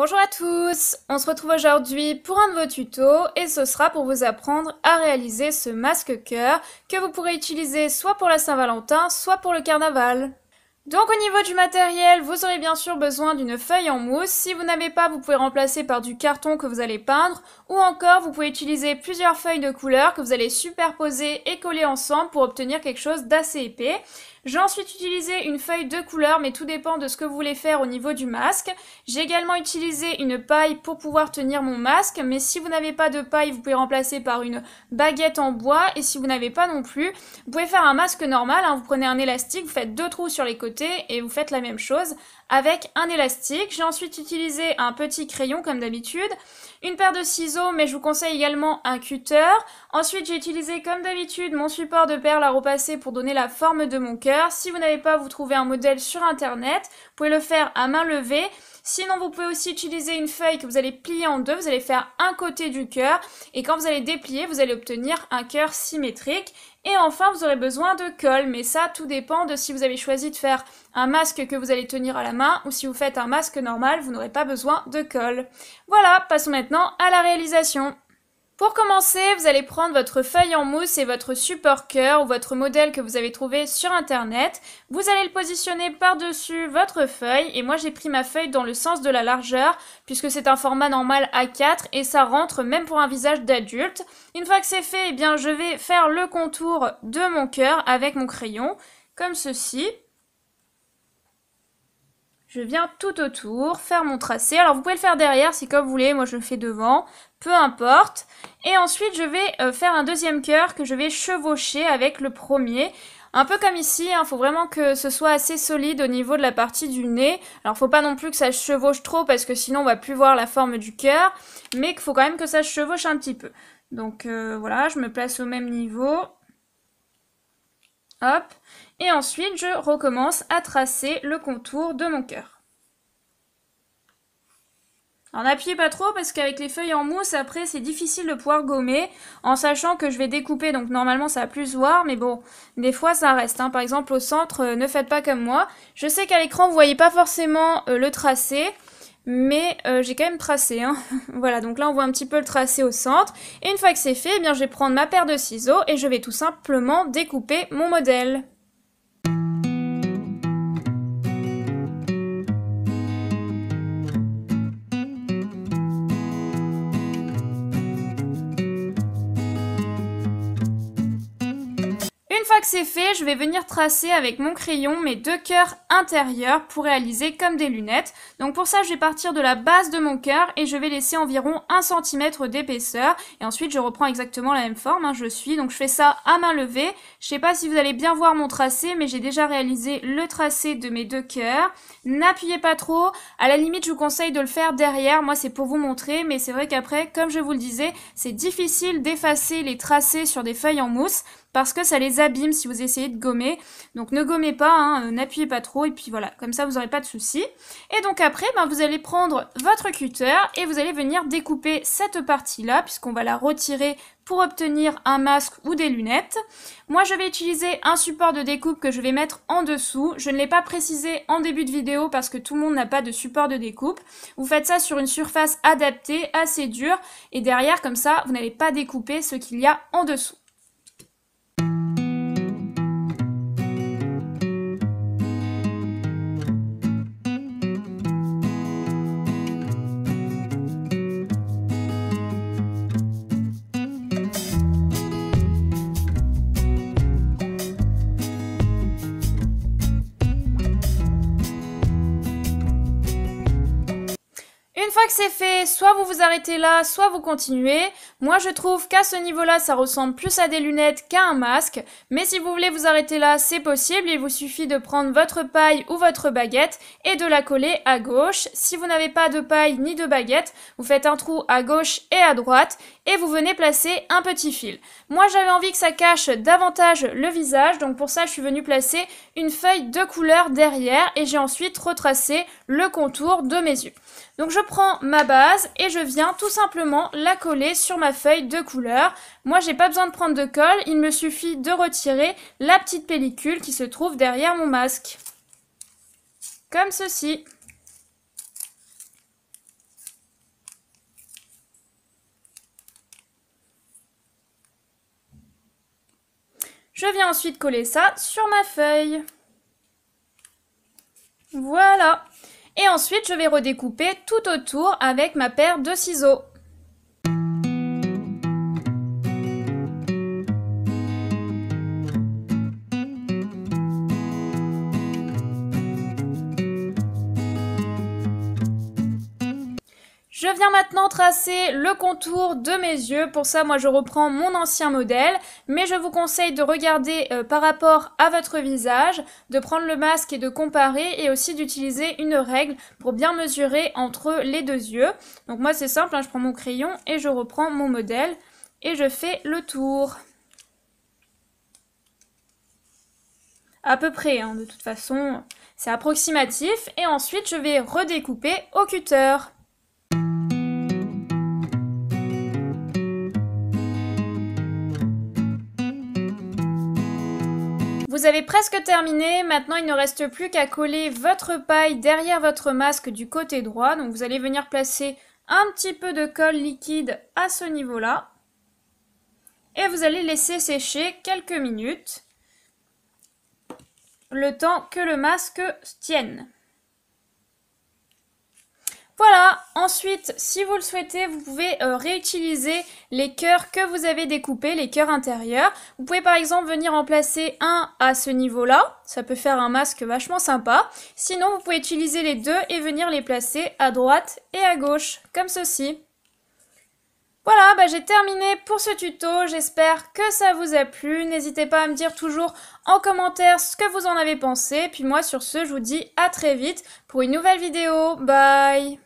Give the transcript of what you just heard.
Bonjour à tous, on se retrouve aujourd'hui pour un nouveau tuto et ce sera pour vous apprendre à réaliser ce masque cœur que vous pourrez utiliser soit pour la Saint-Valentin, soit pour le carnaval. Donc au niveau du matériel, vous aurez bien sûr besoin d'une feuille en mousse. Si vous n'avez pas, vous pouvez remplacer par du carton que vous allez peindre ou encore vous pouvez utiliser plusieurs feuilles de couleur que vous allez superposer et coller ensemble pour obtenir quelque chose d'assez épais. J'ai ensuite utilisé une feuille de couleur, mais tout dépend de ce que vous voulez faire au niveau du masque. J'ai également utilisé une paille pour pouvoir tenir mon masque, mais si vous n'avez pas de paille, vous pouvez remplacer par une baguette en bois, et si vous n'avez pas non plus, vous pouvez faire un masque normal, vous prenez un élastique, vous faites 2 trous sur les côtés, et vous faites la même chose avec un élastique. J'ai ensuite utilisé un petit crayon comme d'habitude, une paire de ciseaux, mais je vous conseille également un cutter. Ensuite, j'ai utilisé comme d'habitude mon support de perles à repasser pour donner la forme de mon cœur. Si vous n'avez pas, vous trouvez un modèle sur internet. Vous pouvez le faire à main levée. Sinon, vous pouvez aussi utiliser une feuille que vous allez plier en deux. Vous allez faire un côté du cœur et quand vous allez déplier, vous allez obtenir un cœur symétrique. Et enfin, vous aurez besoin de colle, mais ça, tout dépend de si vous avez choisi de faire un masque que vous allez tenir à la main ou si vous faites un masque normal, vous n'aurez pas besoin de colle. Voilà, passons maintenant à la réalisation. Pour commencer, vous allez prendre votre feuille en mousse et votre support cœur ou votre modèle que vous avez trouvé sur internet. Vous allez le positionner par-dessus votre feuille et moi j'ai pris ma feuille dans le sens de la largeur puisque c'est un format normal A4 et ça rentre même pour un visage d'adulte. Une fois que c'est fait, eh bien, je vais faire le contour de mon cœur avec mon crayon comme ceci. Je viens tout autour, faire mon tracé. Alors vous pouvez le faire derrière si comme vous voulez, moi je le fais devant, peu importe. Et ensuite je vais faire un deuxième cœur que je vais chevaucher avec le premier. Un peu comme ici, faut vraiment que ce soit assez solide au niveau de la partie du nez. Alors faut pas non plus que ça chevauche trop parce que sinon on va plus voir la forme du cœur. Mais qu'il faut quand même que ça chevauche un petit peu. Donc voilà, je me place au même niveau. Hop. Et ensuite, je recommence à tracer le contour de mon cœur. Alors n'appuyez pas trop parce qu'avec les feuilles en mousse, après c'est difficile de pouvoir gommer en sachant que je vais découper, donc normalement ça va plus se voir, mais bon, des fois ça reste. Par exemple au centre, ne faites pas comme moi. Je sais qu'à l'écran vous voyez pas forcément le tracé, mais j'ai quand même tracé. Voilà, donc là on voit un petit peu le tracé au centre. Et une fois que c'est fait, eh bien, je vais prendre ma paire de ciseaux et je vais tout simplement découper mon modèle. Une fois que c'est fait, je vais venir tracer avec mon crayon mes 2 cœurs intérieurs pour réaliser comme des lunettes. Donc pour ça, je vais partir de la base de mon cœur et je vais laisser environ 1 cm d'épaisseur. Et ensuite, je reprends exactement la même forme, je suis. Donc je fais ça à main levée. Je sais pas si vous allez bien voir mon tracé, mais j'ai déjà réalisé le tracé de mes 2 cœurs. N'appuyez pas trop. À la limite, je vous conseille de le faire derrière. Moi, c'est pour vous montrer, mais c'est vrai qu'après, comme je vous le disais, c'est difficile d'effacer les tracés sur des feuilles en mousse parce que ça les abîme si vous essayez de gommer. Donc ne gommez pas, n'appuyez pas trop, et puis voilà, comme ça vous n'aurez pas de soucis. Et donc après, vous allez prendre votre cutter et vous allez venir découper cette partie-là, puisqu'on va la retirer pour obtenir un masque ou des lunettes. Moi, je vais utiliser un support de découpe que je vais mettre en dessous. Je ne l'ai pas précisé en début de vidéo parce que tout le monde n'a pas de support de découpe. Vous faites ça sur une surface adaptée, assez dure, et derrière, comme ça, vous n'allez pas découper ce qu'il y a en dessous. Une fois que c'est fait, soit vous vous arrêtez là, soit vous continuez. Moi, je trouve qu'à ce niveau-là, ça ressemble plus à des lunettes qu'à un masque. Mais si vous voulez vous arrêter là, c'est possible. Il vous suffit de prendre votre paille ou votre baguette et de la coller à gauche. Si vous n'avez pas de paille ni de baguette, vous faites un trou à gauche et à droite et vous venez placer un petit fil. Moi, j'avais envie que ça cache davantage le visage. Donc pour ça, je suis venue placer une feuille de couleur derrière et j'ai ensuite retracé le contour de mes yeux. Donc je prends ma base et je viens tout simplement la coller sur ma feuille de couleur. Moi, j'ai pas besoin de prendre de colle, il me suffit de retirer la petite pellicule qui se trouve derrière mon masque. Comme ceci. Je viens ensuite coller ça sur ma feuille. Voilà. Et ensuite, je vais redécouper tout autour avec ma paire de ciseaux. Je viens maintenant tracer le contour de mes yeux. Pour ça, moi, je reprends mon ancien modèle. Mais je vous conseille de regarder par rapport à votre visage, de prendre le masque et de comparer. Et aussi d'utiliser une règle pour bien mesurer entre les deux yeux. Donc moi, c'est simple, hein, je prends mon crayon et je reprends mon modèle. Et je fais le tour. À peu près, hein, de toute façon, c'est approximatif. Et ensuite, je vais redécouper au cutter. Vous avez presque terminé, maintenant il ne reste plus qu'à coller votre paille derrière votre masque du côté droit. Donc vous allez venir placer un petit peu de colle liquide à ce niveau-là. Et vous allez laisser sécher quelques minutes, le temps que le masque tienne. Voilà, ensuite, si vous le souhaitez, vous pouvez réutiliser les cœurs que vous avez découpés, les cœurs intérieurs. Vous pouvez par exemple venir en placer un à ce niveau-là, ça peut faire un masque vachement sympa. Sinon, vous pouvez utiliser les deux et venir les placer à droite et à gauche, comme ceci. Voilà, j'ai terminé pour ce tuto, j'espère que ça vous a plu. N'hésitez pas à me dire toujours en commentaire ce que vous en avez pensé. Puis moi, sur ce, je vous dis à très vite pour une nouvelle vidéo. Bye!